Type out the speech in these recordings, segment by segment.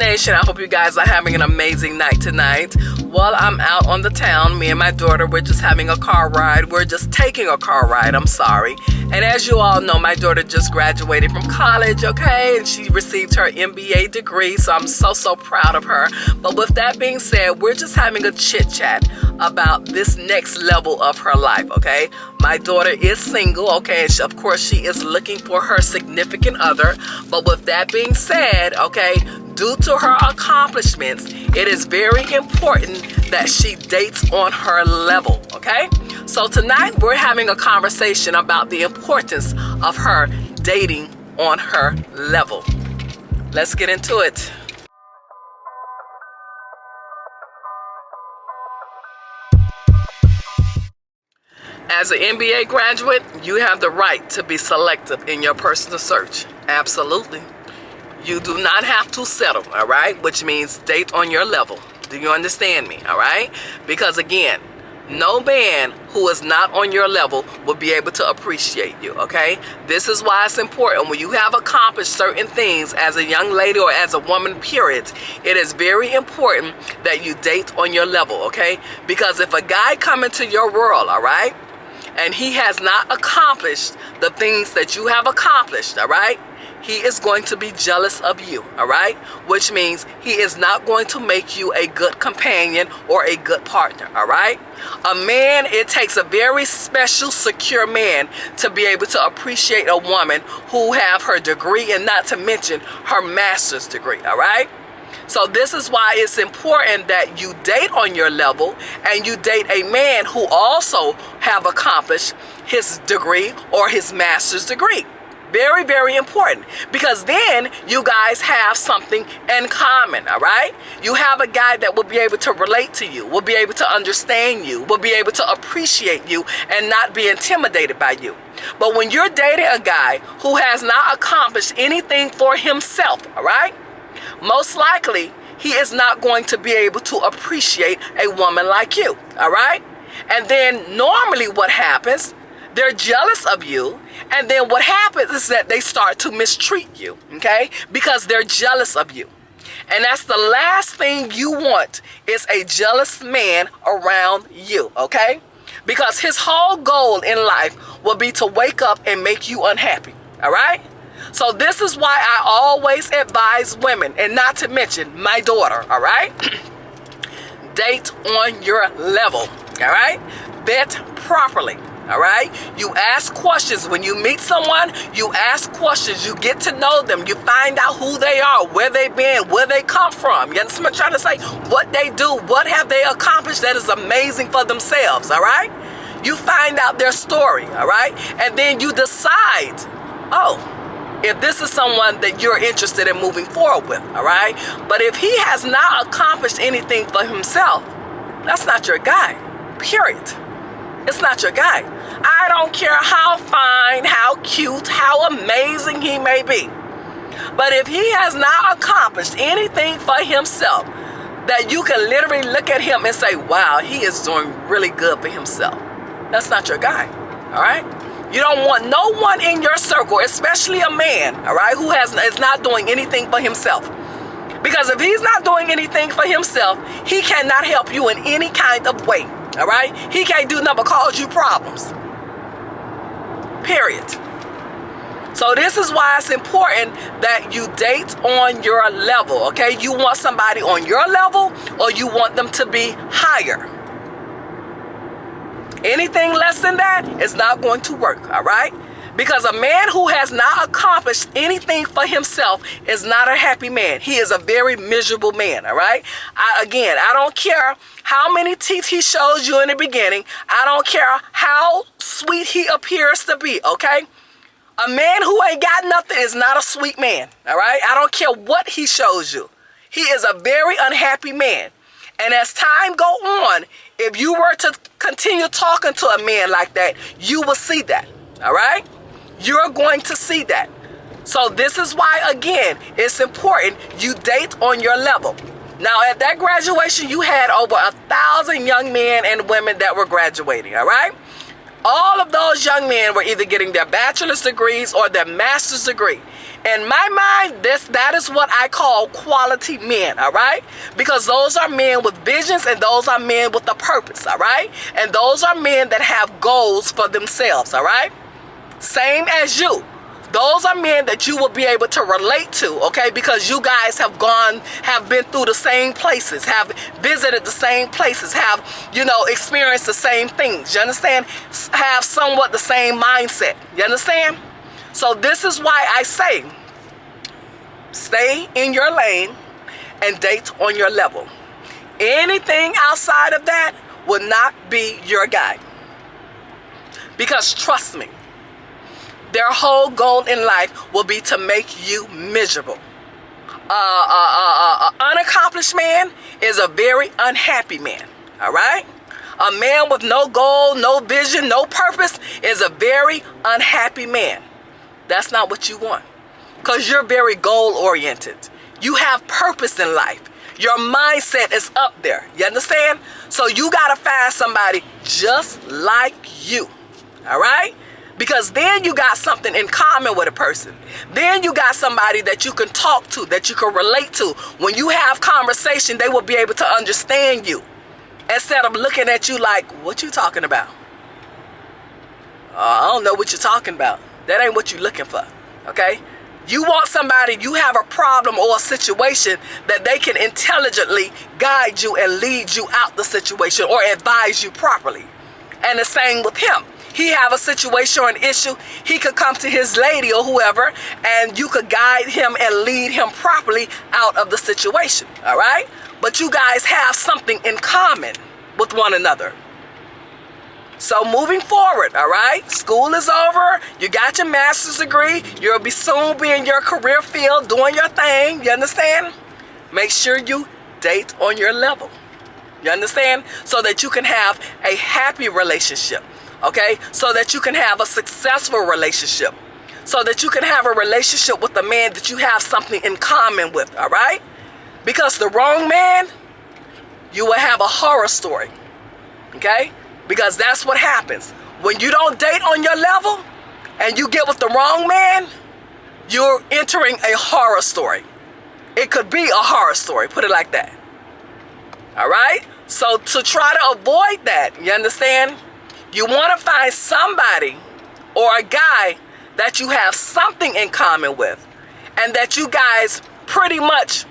Nation, I hope you guys are having an amazing night tonight. While I'm out on the town, me and my daughter, we're just having a car ride. We're just taking a car ride, I'm sorry. And as you all know, my daughter just graduated from college, okay? And she received her MBA degree, so I'm so proud of her. But with that being said, we're just having a chit chat about this next level of her life, okay? My daughter is single, okay? And of course, she is looking for her significant other. But with that being said, okay, due to her accomplishments, it is very important that she dates on her level, okay? So tonight we're having a conversation about the importance of her dating on her level. Let's get into it. As an MBA graduate, you have the right to be selective in your personal search. Absolutely. You do not have to settle, all right? Which means date on your level. Do you understand me, all right? Because again, no man who is not on your level will be able to appreciate you, okay? This is why it's important when you have accomplished certain things as a young lady or as a woman, period. It is very important that you date on your level, okay? Because if a guy come into your world, all right, and he has not accomplished the things that you have accomplished, all right, he is going to be jealous of you, all right? Which means he is not going to make you a good companion or a good partner, all right? A man, it takes a very special, secure man to be able to appreciate a woman who have her degree and not to mention her master's degree, all right? So this is why it's important that you date on your level and you date a man who also have accomplished his degree or his master's degree. Very important, because then you guys have something in common, all right? You have a guy that will be able to relate to you, will be able to understand you, will be able to appreciate you and not be intimidated by you. But when you're dating a guy who has not accomplished anything for himself, all right, most likely he is not going to be able to appreciate a woman like you, all right? And then normally what happens, they're jealous of you, and then what happens is that they start to mistreat you, okay? Because they're jealous of you. And that's the last thing you want, is a jealous man around you, okay? Because his whole goal in life will be to wake up and make you unhappy, all right? So this is why I always advise women, and not to mention my daughter, all right? Date on your level, all right? Vet properly. All right, you ask questions. When you meet someone, you ask questions. You get to know them. You find out who they are, where they've been, where they come from. You understand what I'm trying to say? What they do, what have they accomplished that is amazing for themselves, all right? You find out their story, all right? And then you decide, oh, if this is someone that you're interested in moving forward with, all right? But if he has not accomplished anything for himself, that's not your guy, period. It's not your guy. I don't care how fine, how cute, how amazing he may be. But if he has not accomplished anything for himself, that you can literally look at him and say, wow, he is doing really good for himself, that's not your guy, all right? You don't want no one in your circle, especially a man, all right, who is not doing anything for himself. Because if he's not doing anything for himself, he cannot help you in any kind of way. All right? He can't do nothing but cause you problems. Period. So this is why it's important that you date on your level, okay? You want somebody on your level, or you want them to be higher. Anything less than that is not going to work, all right? Because a man who has not accomplished anything for himself is not a happy man. He is a very miserable man, all right? I don't care how many teeth he shows you in the beginning. I don't care how sweet he appears to be, okay? A man who ain't got nothing is not a sweet man, all right? I don't care what he shows you. He is a very unhappy man. And as time go on, if you were to continue talking to a man like that, you will see that, all right? You're going to see that. So this is why, again, it's important you date on your level. Now, at that graduation, you had over 1,000 young men and women that were graduating, all right? All of those young men were either getting their bachelor's degrees or their master's degree. In my mind, that is what I call quality men, all right? Because those are men with visions, and those are men with a purpose, all right? And those are men that have goals for themselves, all right? Same as you. Those are men that you will be able to relate to, okay? Because you guys have been through the same places, have visited the same places, have, experienced the same things. You understand? Have somewhat the same mindset. You understand? So this is why I say, stay in your lane and date on your level. Anything outside of that will not be your guy. Because trust me, their whole goal in life will be to make you miserable. Unaccomplished man is a very unhappy man, all right? A man with no goal, no vision, no purpose is a very unhappy man. That's not what you want, because you're very goal-oriented. You have purpose in life. Your mindset is up there. You understand? So you got to find somebody just like you, all right? Because then you got something in common with a person. Then you got somebody that you can talk to, that you can relate to. When you have conversation, they will be able to understand you, instead of looking at you like, what you talking about? I don't know what you're talking about. That ain't what you're looking for, okay? You want somebody, you have a problem or a situation that they can intelligently guide you and lead you out the situation or advise you properly. And the same with him. He have a situation or an issue, he could come to his lady or whoever, and you could guide him and lead him properly out of the situation, all right? But you guys have something in common with one another. So moving forward, all right? School is over. You got your master's degree. You'll soon be in your career field doing your thing. You understand? Make sure you date on your level. You understand? So that you can have a happy relationship, okay? So that you can have a successful relationship. So that you can have a relationship with a man that you have something in common with, all right? Because the wrong man, you will have a horror story, okay? Because that's what happens. When you don't date on your level and you get with the wrong man, you're entering a horror story. It could be a horror story, put it like that. All right? So to try to avoid that, you understand? You want to find somebody or a guy that you have something in common with, and that you guys pretty much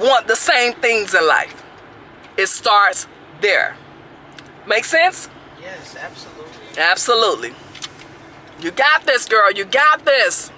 want the same things in life. It starts there. Make sense? Yes, absolutely. Absolutely. You got this, girl. You got this.